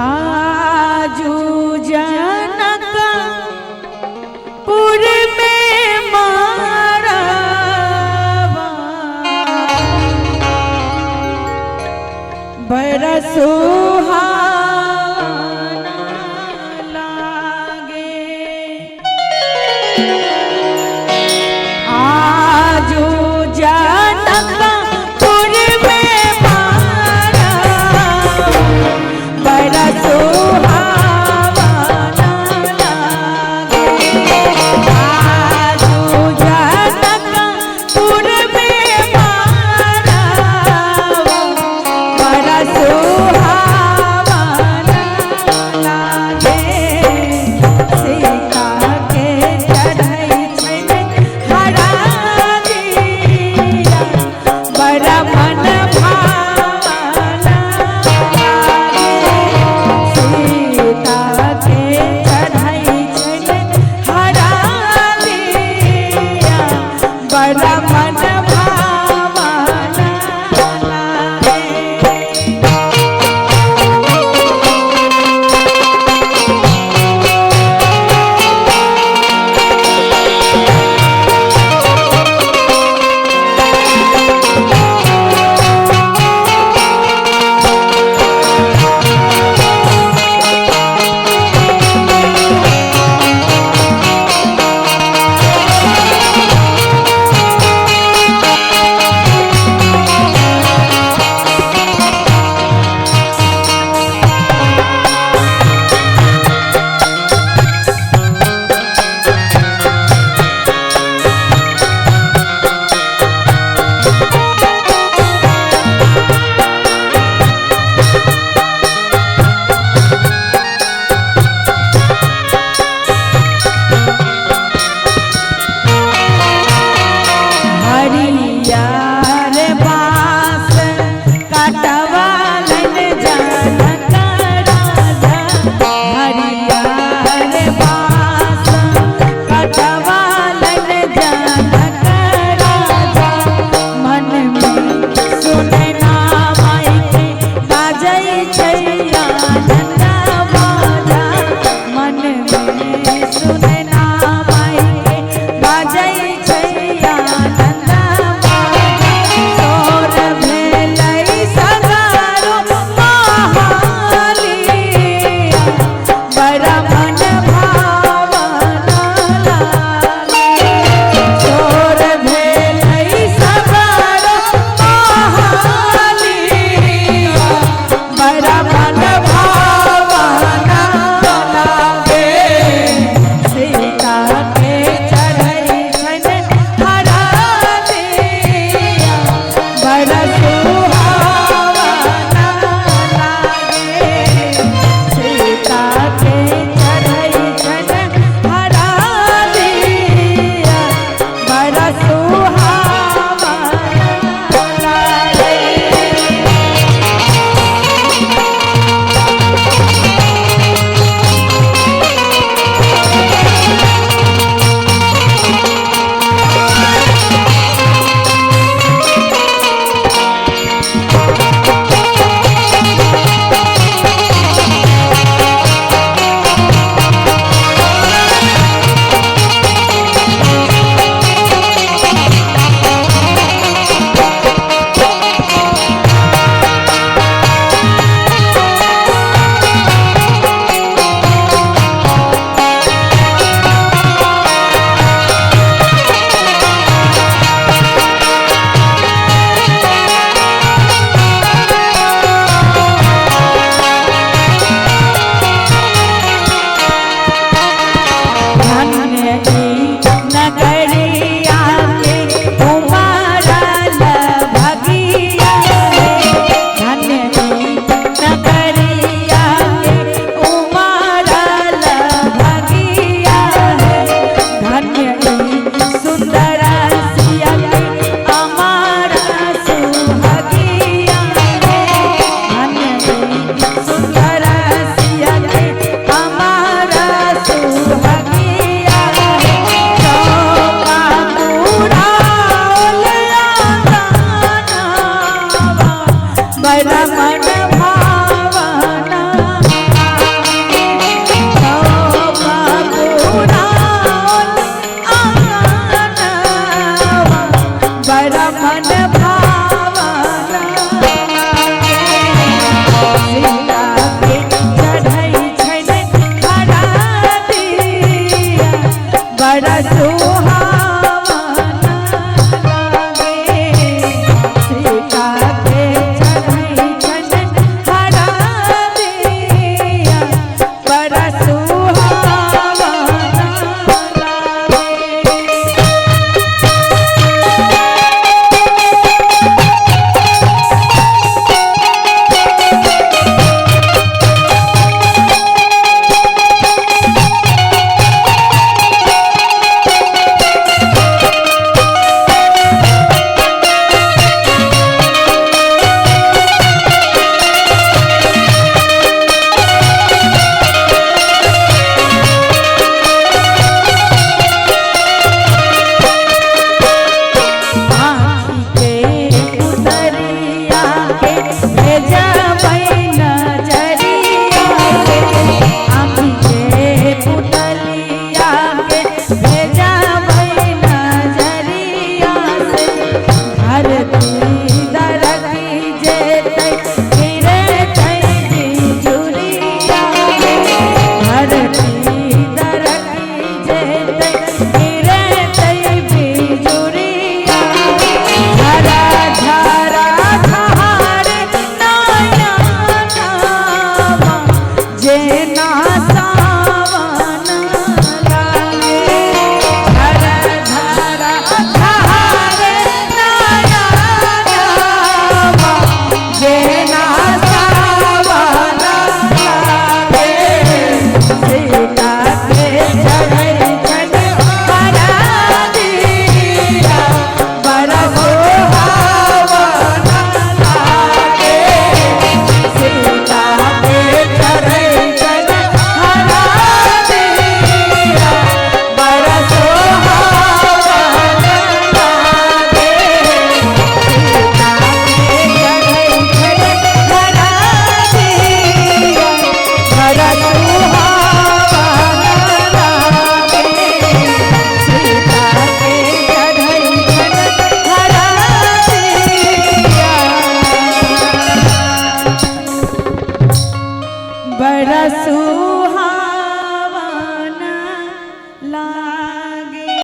आजू जनकपुर में मारवा बड़ा सुहाना लागे। आजू जनकपुर में मारवा बड़ा सुहाना लागे। आजू जनकपुर में मारवा बड़ा सुहाना लागे। सीता के चढ़ई छन हरा दिया बड़ा मन भावना लागे। सीता के चढ़ई छन हरा दिया बड़ा मन भावना लागे। हरियार बास कटवालन जनक राजा। हरियार बास कटवालन जनक राजा। मन में सुनना माई के बाजै छै आनंद बाजा। मन में सुनना माई के बाजै छै आनंद बाजा। तोर भेलै सगारो महालिया बड़ा मन भावना लागे। तोर भेलै सगारो महालिया बड़ा मन भावना लागे। सीता के चढ़ई छन हरा दिया बड़ा सुहावना लागे। सीता के चढ़ई छन हरा दिया बड़ा सुहावना लागे। बड़ा मन